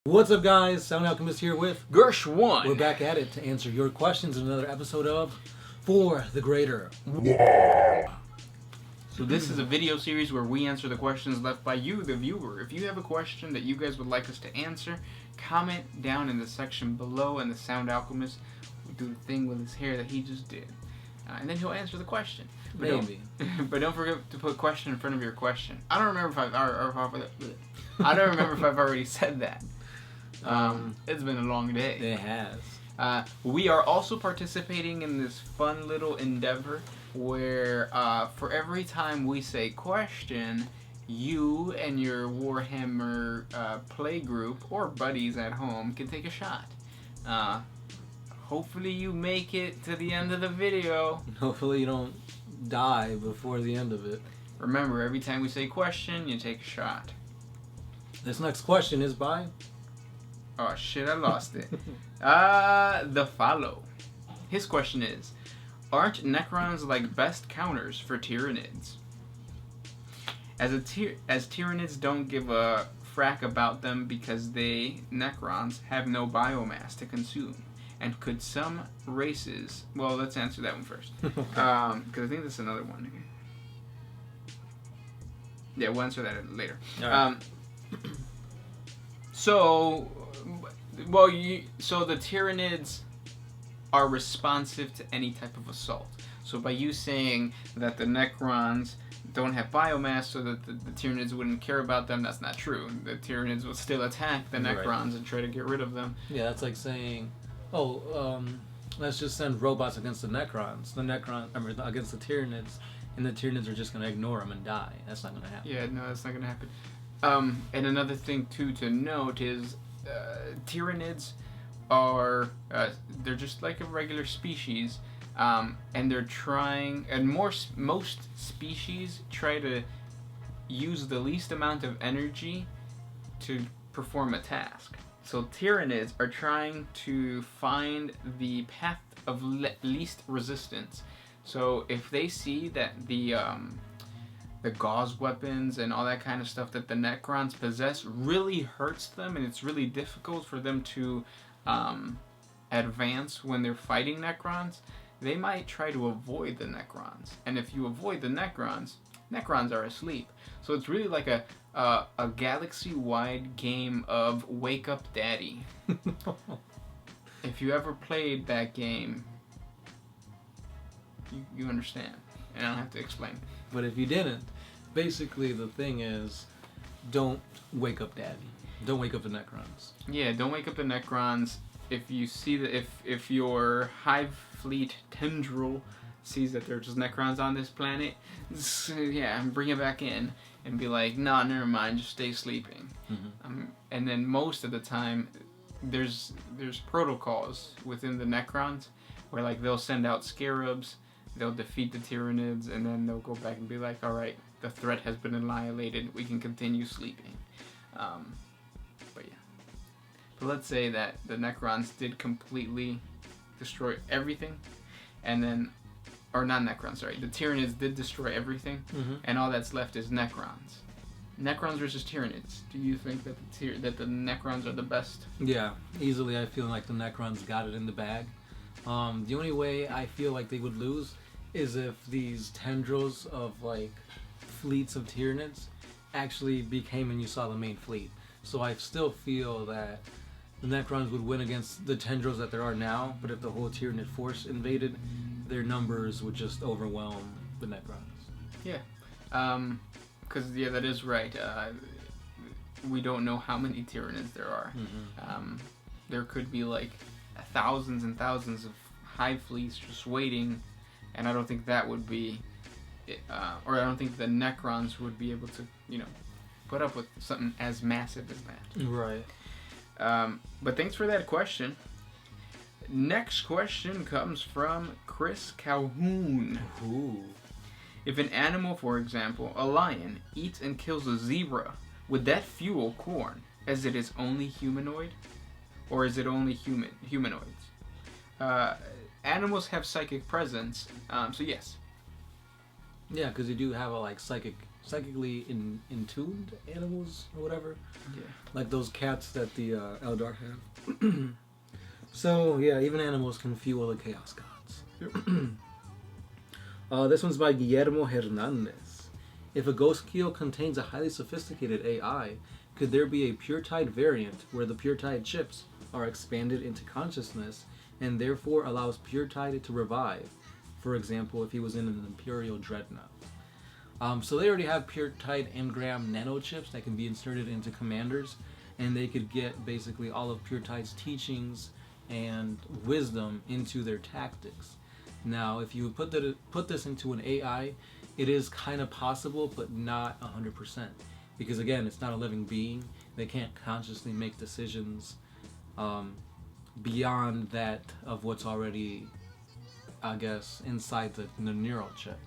What's up, guys? Sound Alchemist here with Gersh1. We're back at it to answer your questions in another episode of For the Greater. So this is a video series where we answer the questions left by you, the viewer. If you have a question that you guys would like us to answer, comment down in the section below, and the Sound Alchemist will do the thing with his hair that he just did. And then he'll answer the question. Maybe. But don't forget to put question in front of your question. I don't remember if I've already said that. It's been a long day. It has. We are also participating in this fun little endeavor where for every time we say question, you and your Warhammer play group or buddies at home can take a shot. Hopefully you make it to the end of the video. Hopefully you don't die before the end of it. Remember, every time we say question, you take a shot. This next question is by... Oh shit, I lost it. The Follow. His question is, aren't Necrons like best counters for Tyranids? As Tyranids don't give a frack about them because they, Necrons, have no biomass to consume. And could some races... Well, let's answer that one first. Because I think there's another one here. Yeah, we'll answer that later. Right. So the Tyranids are responsive to any type of assault. So by you saying that the Necrons don't have biomass so that the Tyranids wouldn't care about them, that's not true. The Tyranids will still attack the Necrons and try to get rid of them. Yeah, that's like saying, let's just send robots against the Necrons. Against the Tyranids, and the Tyranids are just going to ignore them and die. That's not going to happen. Yeah, no, that's not going to happen. And another thing, too, to note is Tyranids are, they're just like a regular species, and they're trying, and most species try to use the least amount of energy to perform a task. So Tyranids are trying to find the path of least resistance. So if they see that the gauze weapons and all that kind of stuff that the Necrons possess really hurts them, and it's really difficult for them to advance when they're fighting Necrons, they might try to avoid the Necrons. And if you avoid the Necrons, Necrons are asleep. So it's really like a galaxy-wide game of Wake Up Daddy. If you ever played that game, you understand. And I don't have to explain. But if you didn't, basically the thing is, don't wake up Daddy. Don't wake up the Necrons. Yeah, don't wake up the Necrons. If you see that, if your Hive Fleet tendril sees that there's just Necrons on this planet, yeah, bring it back in and be like, nah, never mind, just stay sleeping. Mm-hmm. And then most of the time, there's protocols within the Necrons where like they'll send out scarabs. They'll defeat the Tyranids, and then they'll go back and be like, all right, the threat has been annihilated. We can continue sleeping. But yeah. But let's say that the Necrons did completely destroy everything, and then... Or not Necrons, sorry. The Tyranids did destroy everything, and all that's left is Necrons. Necrons versus Tyranids. Do you think that the Necrons are the best? Yeah, easily I feel like the Necrons got it in the bag. The only way I feel like they would lose is if these tendrils of like fleets of Tyranids actually became and you saw the main fleet. So I still feel that the Necrons would win against the tendrils that there are now, but if the whole Tyranid force invaded, their numbers would just overwhelm the Necrons. Yeah, because that is right. We don't know how many Tyranids there are. Mm-hmm. There could be like thousands and thousands of hive fleets just waiting, and I don't think that would be, or I don't think the Necrons would be able to, put up with something as massive as that. Right. But thanks for that question. Next question comes from Chris Calhoun. Ooh. If an animal, for example, a lion, eats and kills a zebra, would that fuel corn, as it is only humanoid? Or is it only humanoids? Animals have psychic presence, so yes. Yeah, because you do have a psychic psychically intuned animals or whatever. Yeah. Like those cats that the Eldar have. So, yeah, even animals can fuel the Chaos Gods. This one's by Guillermo Hernandez. If a Ghost Keel contains a highly sophisticated AI, could there be a Pure Tide variant where the Pure Tide chips are expanded into consciousness and therefore allows Pure Tide to revive? For example, if he was in an Imperial Dreadnought. So they already have Pure Tide engram nanochips that can be inserted into commanders, and they could get basically all of Pure Tide's teachings and wisdom into their tactics. Now, if you put this into an AI, it is kind of possible, but not 100%. Because again, it's not a living being. They can't consciously make decisions beyond that of what's already, I guess, inside the neural chip.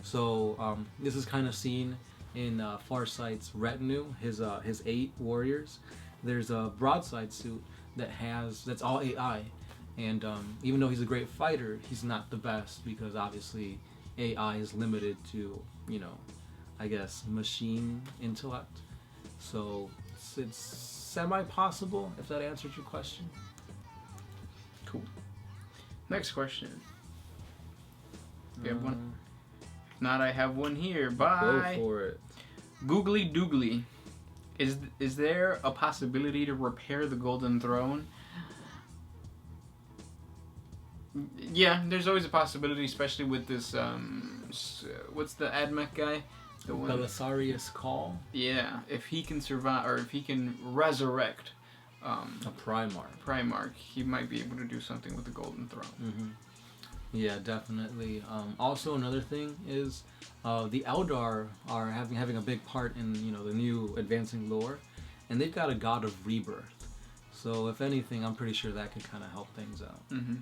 So this is kind of seen in Farsight's retinue, his 8 warriors. There's a broadside suit that's all AI, and even though he's a great fighter, he's not the best because obviously AI is limited to, I guess, machine intellect. So it's semi-possible, if that answered your question. Cool. Next question. You have one? If not, I have one here. Bye. Go for it. Googly Doogly. Is there a possibility to repair the Golden Throne? Yeah, there's always a possibility, especially with this, what's the Admech guy? The one. Belisarius Call? Yeah, if he can survive, or if he can resurrect a Primarch, he might be able to do something with the Golden Throne. Mm-hmm. Yeah, definitely. Also, another thing is the Eldar are having a big part in the new advancing lore, and they've got a God of Rebirth. So if anything, I'm pretty sure that could kind of help things out. Mm-hmm.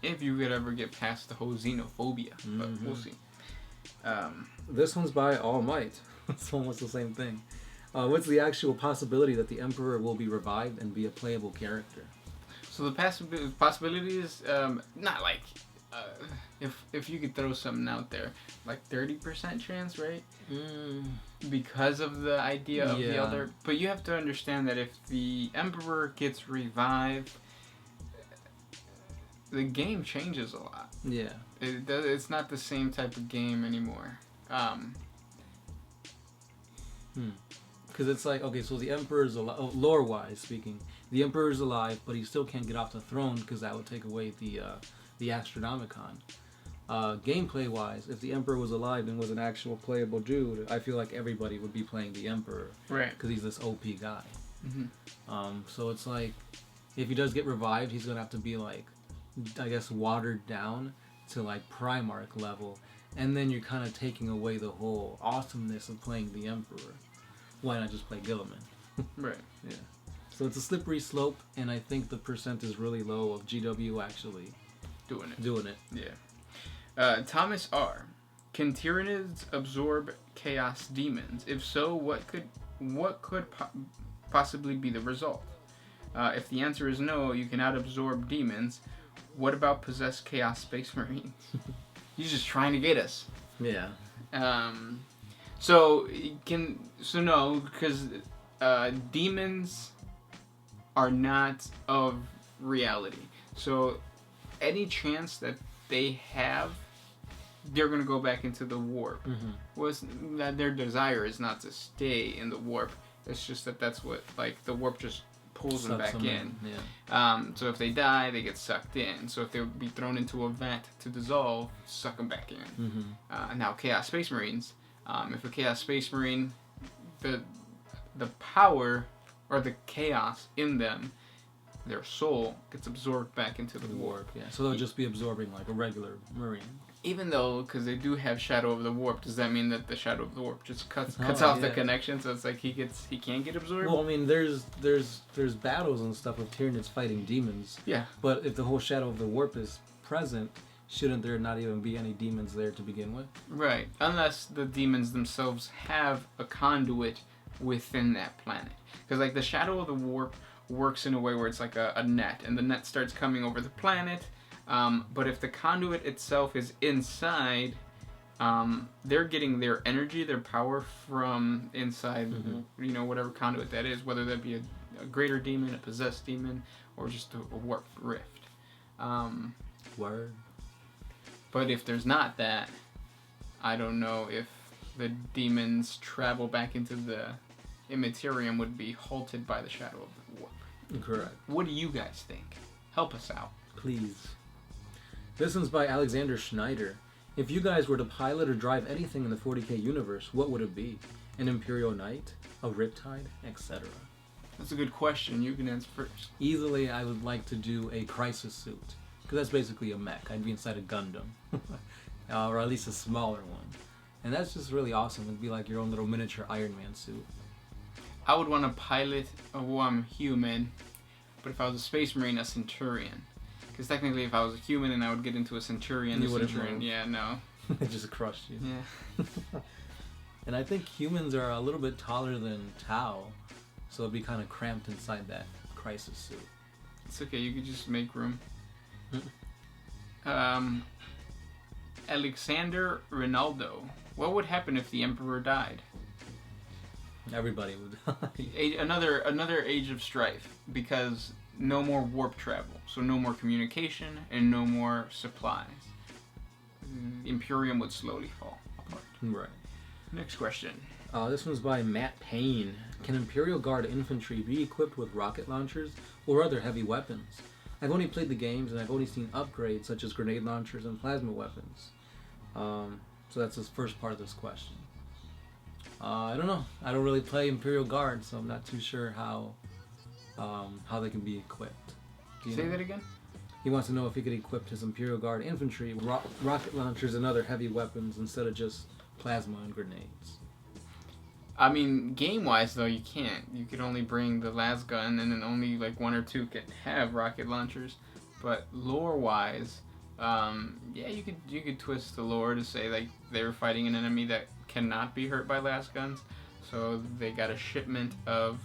If you could ever get past the whole xenophobia, but we'll see. This one's by All Might. It's almost the same thing. What's the actual possibility that the Emperor will be revived and be a playable character? So the possibility is not like if you could throw something out there, like 30% chance, right? Because of the idea of the Elder. But you have to understand that if the Emperor gets revived, the game changes a lot. Yeah. It's not the same type of game anymore. Because it's like, okay, so the Emperor's alive, lore-wise speaking, the Emperor's alive, but he still can't get off the throne because that would take away the Astronomicon. Gameplay-wise, if the Emperor was alive and was an actual playable dude, I feel like everybody would be playing the Emperor. Right. Because he's this OP guy. Mm-hmm. So it's like, if he does get revived, he's going to have to be like, I guess, watered down to like Primarch level, and then you're kind of taking away the whole awesomeness of playing the Emperor. Why not just play Gilliman? Right. Yeah. So it's a slippery slope, and I think the percent is really low of GW actually doing it. Yeah. Thomas R. Can Tyranids absorb Chaos Demons? If so, what could possibly be the result? If the answer is no, you cannot absorb demons. What about possessed Chaos Space Marines? He's just trying to get us. Yeah. So no, because demons are not of reality. So any chance that they have, they're gonna go back into the warp. Mm-hmm. Their desire is not to stay in the warp. It's just that's what, like, the warp just pulls them back in. Yeah. So if they die, they get sucked in. So if they would be thrown into a vat to dissolve, suck them back in. Mm-hmm. Now Chaos Space Marines. If a Chaos Space Marine, the power or the chaos in them, their soul gets absorbed back into the warp. Yeah. So they'll just be absorbing like a regular Marine. Even though, because they do have Shadow of the Warp, does that mean that the Shadow of the Warp just cuts off the connection? So it's like he can't get absorbed. Well, I mean, there's battles and stuff with Tyranids fighting demons. Yeah. But if the whole Shadow of the Warp is present, shouldn't there not even be any demons there to begin with? Right. Unless the demons themselves have a conduit within that planet. Because like the Shadow of the Warp works in a way where it's like a net, and the net starts coming over the planet. But if the conduit itself is inside, they're getting their energy, their power from inside, whatever conduit that is, whether that be a greater demon, a possessed demon, or just a warped rift. Word. But if there's not that, I don't know if the demons' travel back into the Immaterium would be halted by the shadow of the warp. Correct. What do you guys think? Help us out. Please. This one's by Alexander Schneider. If you guys were to pilot or drive anything in the 40k universe, what would it be? An Imperial Knight? A Riptide? Etc. That's a good question. You can answer first. Easily, I would like to do a Crisis suit. Because that's basically a mech. I'd be inside a Gundam. Or at least a smaller one. And that's just really awesome. It'd be like your own little miniature Iron Man suit. I would want to pilot, I'm human, but if I was a Space Marine, a Centurion. Because technically, if I was a human and I would get into a Centurion, no. It just crushed you. Yeah. And I think humans are a little bit taller than Tau, so it'd be kind of cramped inside that Crisis suit. It's okay, you could just make room. Alexander Ronaldo. What would happen if the Emperor died? Everybody would die. Another age of strife, because no more warp travel, so no more communication and no more supplies. Imperium would slowly fall apart. Right. Next question. This one's by Matt Payne. Can Imperial Guard infantry be equipped with rocket launchers or other heavy weapons? I've only played the games and I've only seen upgrades such as grenade launchers and plasma weapons. So that's the first part of this question. I don't know. I don't really play Imperial Guard, so I'm not too sure how they can be equipped. Say that again? He wants to know if he could equip his Imperial Guard infantry with rocket launchers and other heavy weapons instead of just plasma and grenades. I mean, game-wise, though, you can't. You could only bring the las gun, and then only like one or two can have rocket launchers. But lore-wise, you could twist the lore to say like they were fighting an enemy that cannot be hurt by las guns, so they got a shipment of.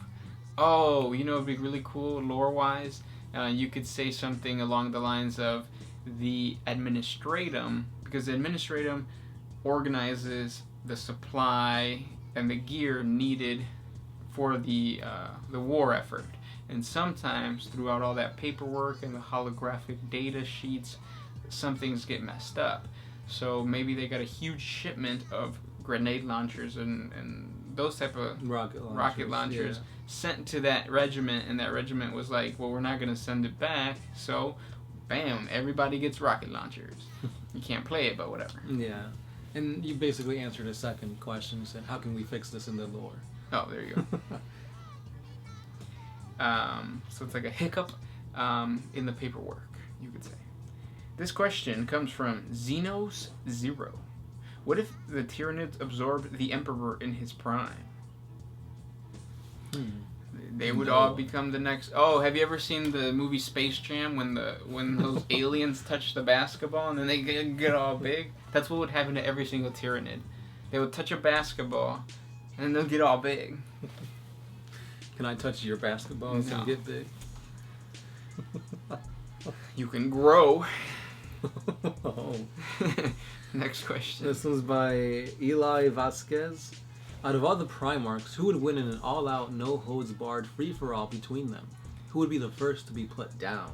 Oh, it'd be really cool lore-wise. You could say something along the lines of the Administratum, because the Administratum organizes the supply and the gear needed for the war effort. And sometimes throughout all that paperwork and the holographic data sheets, some things get messed up. So maybe they got a huge shipment of grenade launchers and those type of rocket launchers sent to that regiment, and that regiment was like, well, we're not going to send it back, so bam, everybody gets rocket launchers. You can't play it, but whatever. Yeah. And you basically answered a second question. You said, how can we fix this in the lore? Oh, there you go. So it's like a hiccup in the paperwork, you could say. This question comes from Xenos0. What if the Tyranids absorbed the Emperor in his prime? They would all become the next... Oh, have you ever seen the movie Space Jam when those aliens touch the basketball and then they get all big? That's what would happen to every single Tyranid. They would touch a basketball and then they'll get all big. Can I touch your basketball and get big? You can grow. Oh. Next question. This one's by Eli Vasquez. Out of all the Primarchs, who would win in an all-out, no-holds-barred free-for-all between them? Who would be the first to be put down?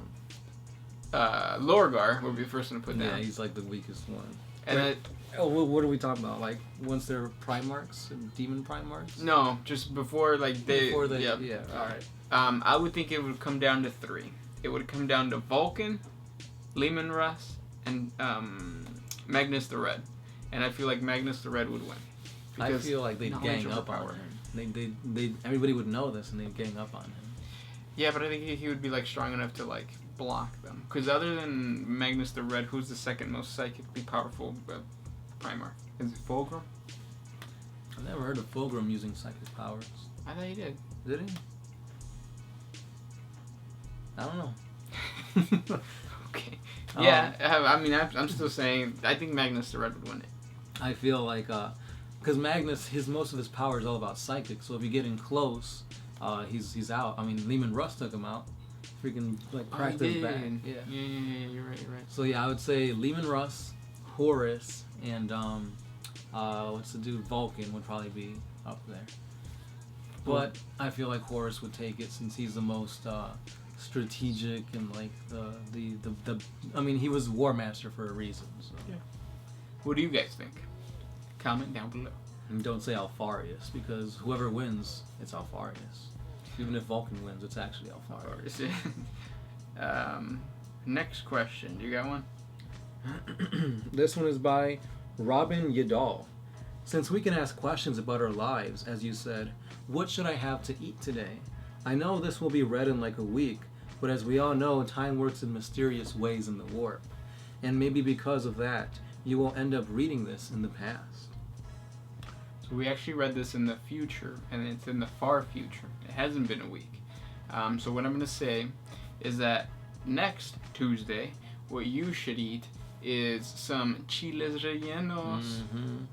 Lorgar would be the first one to put down. Yeah, he's like the weakest one. And what are we talking about? Like, once they're Primarchs? Demon Primarchs? No, just before, like, they... Before they... Yep. Yeah, alright. I would think it would come down to 3. It would come down to Vulcan, Leman Russ, and Magnus the Red. And I feel like Magnus the Red would win. I feel like they'd gang up on him. They everybody would know this and they'd gang up on him. Yeah, but I think he would be like strong enough to like block them. Because other than Magnus the Red, who's the second most psychically powerful Primarch? Is it Fulgrim? I've never heard of Fulgrim using psychic powers. I thought he did. Did he? I don't know. Okay. Yeah, I mean, I'm still saying I think Magnus the Red would win it. I feel like because Magnus, most of his power is all about psychic. So if you get in close, he's out. I mean, Leman Russ took him out. Freaking like cracked his back. Yeah, you're right. So yeah, I would say Leman Russ, Horus, and What's the dude? Vulcan would probably be up there. But I feel like Horus would take it since he's the most strategic and like the I mean, he was War Master for a reason. So. Yeah. What do you guys think? Comment down below. And don't say Alfarius, because whoever wins, it's Alfarius. Even if Vulcan wins, it's actually Alfarius. Next question. You got one? This one is by Robin Yadal. Since we can ask questions about our lives, as you said, what should I have to eat today? I know this will be read in like a week, but as we all know, time works in mysterious ways in the warp. And maybe because of that, you will end up reading this in the past. So we actually read this in the future, and it's in the far future. It hasn't been a week. So what I'm going to say is that next Tuesday, what you should eat is some chiles rellenos. Mm-hmm.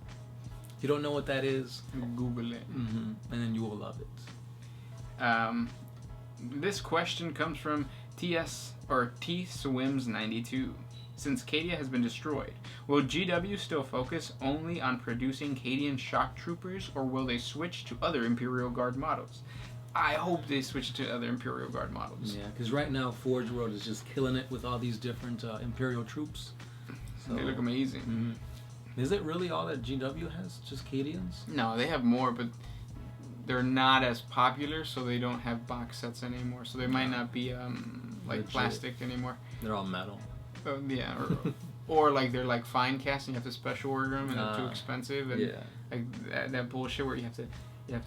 If you don't know what that is, Google it. Mm-hmm. And then you will love it. This question comes from T-Swims92. Since Cadia has been destroyed, will GW still focus only on producing Cadian shock troopers, or will they switch to other Imperial Guard models? I hope they switch to other Imperial Guard models. Yeah, because right now Forge World is just killing it with all these different Imperial troops. So, they look amazing. Mm-hmm. Is it really all that GW has? Just Cadians? No, they have more, but they're not as popular, so they don't have box sets anymore. So they might not be like legit plastic anymore. They're all metal. Yeah, or like they're like fine cast and you have to special order them and they're too expensive, and like that bullshit where you have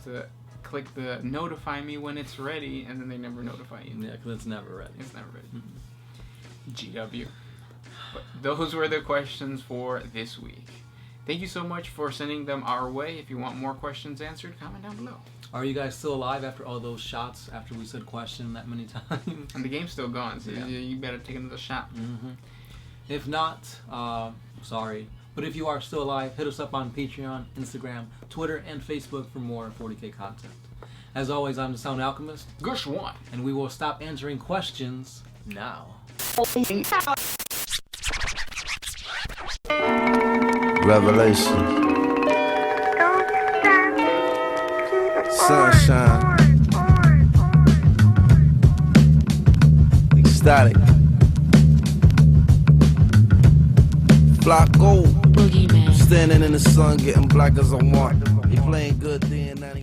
to click the notify me when it's ready, and then they never notify you. Yeah, because it's never ready. It's never ready. GW. But those were the questions for this week. Thank you so much for sending them our way. If you want more questions answered, comment down below. Are you guys still alive after all those shots, after we said question that many times? And the game's still going, so you better take another shot. Mm-hmm. If not, sorry. But if you are still alive, hit us up on Patreon, Instagram, Twitter, and Facebook for more 40K content. As always, I'm the Sound Alchemist. Gush one. And we will stop answering questions now. Revelation. Sunshine. Ecstatic. Flocko. Standing in the sun, getting black as I want. He playing good then, not